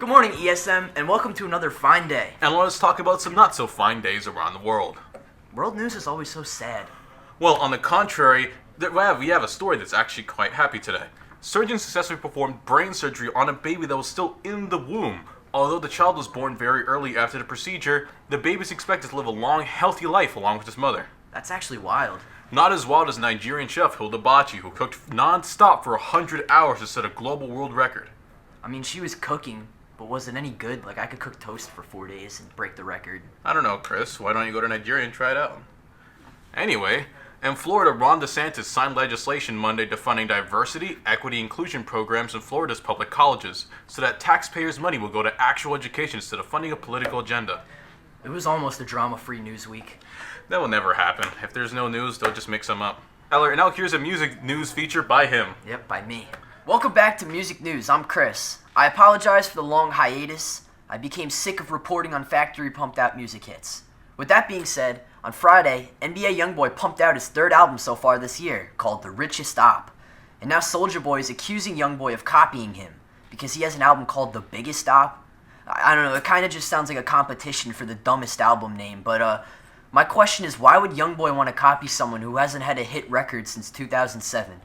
Good morning, ESM, and welcome to another fine day. And let us talk about some not-so-fine days around the world. World news is always so sad. Well, on the contrary, we have a story that's actually quite happy today. Surgeons successfully performed brain surgery on a baby that was still in the womb. Although the child was born very early after the procedure, the baby is expected to live a long, healthy life along with his mother. That's actually wild. Not as wild as Nigerian chef Hilda Baci, who cooked non-stop for 100 hours to set a global world record. I mean, she was cooking, but was it any good? Like, I could cook toast for 4 days and break the record. I don't know, Chris. Why don't you go to Nigeria and try it out? Anyway, in Florida, Ron DeSantis signed legislation Monday defunding diversity, equity, inclusion programs in Florida's public colleges so that taxpayers' money will go to actual education instead of funding a political agenda. It was almost a drama-free news week. That will never happen. If there's no news, they'll just make some up. And now here's a music news feature by him. Yep, by me. Welcome back to Music News. I'm Chris. I apologize for the long hiatus. I became sick of reporting on factory pumped out music hits. With that being said, on Friday, NBA YoungBoy pumped out his third album so far this year, called The Richest Op. And now Soulja Boy is accusing YoungBoy of copying him, because he has an album called The Biggest Op. I don't know, it kind of just sounds like a competition for the dumbest album name, but my question is, why would YoungBoy want to copy someone who hasn't had a hit record since 2007?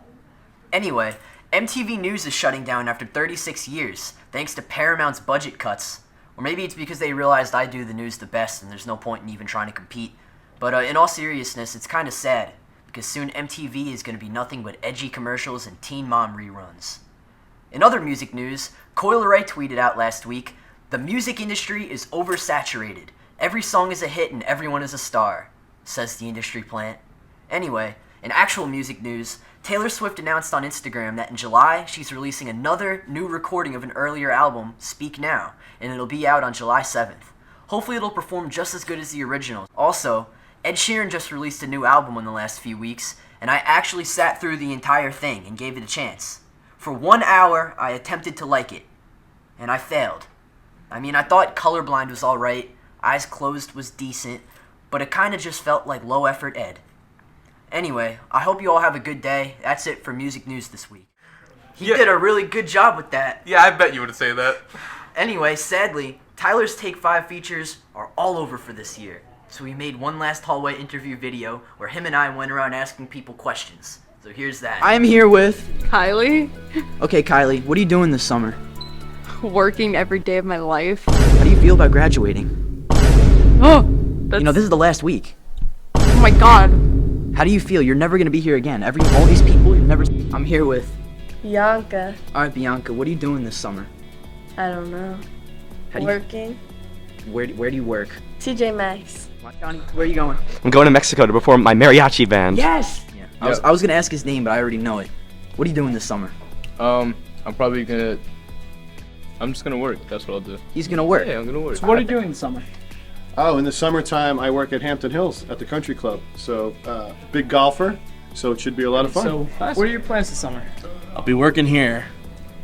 Anyway, MTV News is shutting down after 36 years, thanks to Paramount's budget cuts. Or maybe it's because they realized I do the news the best and there's no point in even trying to compete. But in all seriousness, it's kind of sad, because soon MTV is going to be nothing but edgy commercials and Teen Mom reruns. In other music news, Coi Leray tweeted out last week, "The music industry is oversaturated. Every song is a hit and everyone is a star," says the industry plant. Anyway, in actual music news, Taylor Swift announced on Instagram that in July, she's releasing another new recording of an earlier album, Speak Now, and it'll be out on July 7th. Hopefully it'll perform just as good as the original. Also, Ed Sheeran just released a new album in the last few weeks, and I actually sat through the entire thing and gave it a chance. For 1 hour, I attempted to like it, and I failed. I mean, I thought Colorblind was alright, Eyes Closed was decent, but it kinda just felt like low-effort Ed. Anyway, I hope you all have a good day. That's it for music news this week. He did a really good job with that. Yeah, I bet you would say that. Anyway, sadly, Tyler's Take 5 features are all over for this year. So we made one last hallway interview video where him and I went around asking people questions. So here's that. I'm here with Kylie. Okay, Kylie, what are you doing this summer? Working every day of my life. How do you feel about graduating? Oh, that's... You know, this is the last week. Oh my god. How do you feel? You're never gonna be here again. All these people, you're never... I'm here with... Bianca. Alright, Bianca, what are you doing this summer? I don't know. Working. Where do you work? TJ Maxx. Johnny, where are you going? I'm going to Mexico to perform my mariachi band. Yes! Yeah. I was gonna ask his name, but I already know it. What are you doing this summer? I'm just gonna work. That's what I'll do. He's gonna work. Yeah, I'm gonna work. So what are you doing this summer? Oh, in the summertime, I work at Hampton Hills at the country club. So, big golfer, so it should be a lot of fun. So, what are your plans this summer? I'll be working here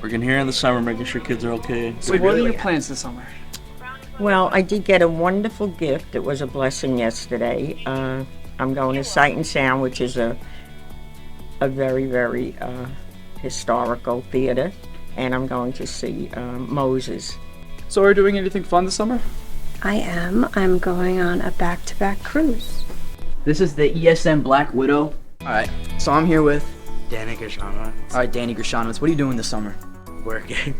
in the summer, making sure kids are okay. So, what are your plans this summer? Well, I did get a wonderful gift. It was a blessing yesterday. I'm going to Sight and Sound, which is a very, very historical theater, and I'm going to see Moses. So, are you doing anything fun this summer? I am. I'm going on a back-to-back cruise. This is the ESM Black Widow. Alright, so I'm here with... Danny Gershonowitz. Alright, Danny Gershonowitz. What are you doing this summer? Working.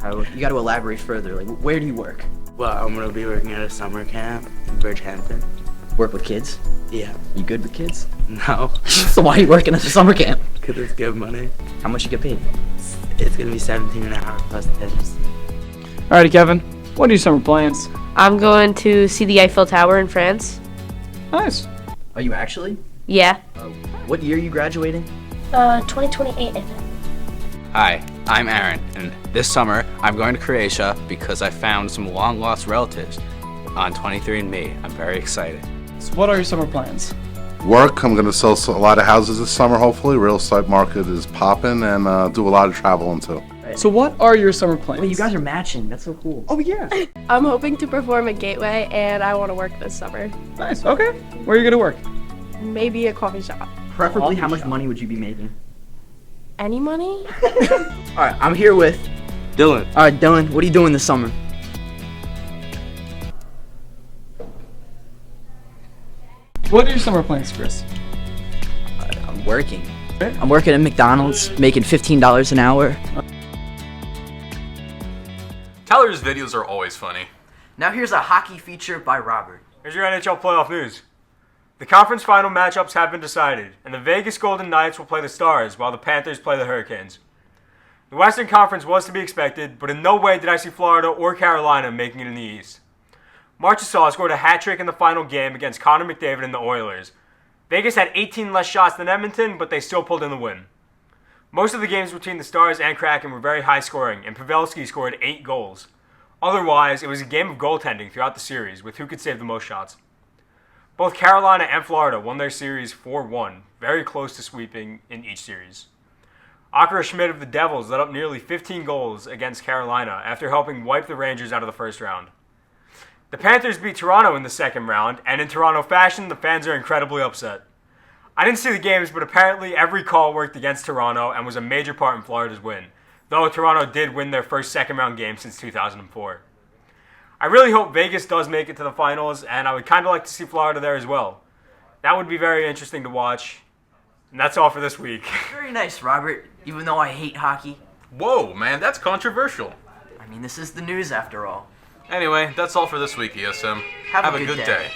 You gotta elaborate further. Like, where do you work? Well, I'm gonna be working at a summer camp in Bridgehampton. Work with kids? Yeah. You good with kids? No. So why are you working at a summer camp? Because it's good money. How much you get paid? It's gonna be 17 an hour plus tips. Alrighty, Kevin. What are your summer plans? I'm going to see the Eiffel Tower in France. Nice. Are you actually? Yeah. What year are you graduating? 2028. Hi, I'm Aaron, and this summer I'm going to Croatia because I found some long-lost relatives on 23andMe. I'm very excited. So what are your summer plans? Work. I'm going to sell a lot of houses this summer, hopefully. Real estate market is popping, and do a lot of traveling, too. So what are your summer plans? Wait, you guys are matching. That's so cool. Oh, yeah. I'm hoping to perform at Gateway, and I want to work this summer. Nice. Okay. Where are you going to work? Maybe a coffee shop. Preferably, how much money would you be making? Any money? Alright, I'm here with Dylan. All right, Dylan, what are you doing this summer? What are your summer plans, Chris? I'm working. I'm working at McDonald's, making $15 an hour. Tyler's videos are always funny. Now here's a hockey feature by Robert. Here's your NHL playoff news. The conference final matchups have been decided, and the Vegas Golden Knights will play the Stars while the Panthers play the Hurricanes. The Western Conference was to be expected, but in no way did I see Florida or Carolina making it in the East. Marchessault scored a hat trick in the final game against Connor McDavid and the Oilers. Vegas had 18 less shots than Edmonton, but they still pulled in the win. Most of the games between the Stars and Kraken were very high scoring, and Pavelski scored 8 goals. Otherwise, it was a game of goaltending throughout the series, with who could save the most shots. Both Carolina and Florida won their series 4-1, very close to sweeping in each series. Akira Schmidt of the Devils let up nearly 15 goals against Carolina after helping wipe the Rangers out of the first round. The Panthers beat Toronto in the second round, and in Toronto fashion, the fans are incredibly upset. I didn't see the games, but apparently every call worked against Toronto and was a major part in Florida's win, though Toronto did win their first second-round game since 2004. I really hope Vegas does make it to the finals, and I would kind of like to see Florida there as well. That would be very interesting to watch. And that's all for this week. Very nice, Robert, even though I hate hockey. Whoa, man, that's controversial. I mean, this is the news after all. Anyway, that's all for this week, ESM. Have a good good day. day.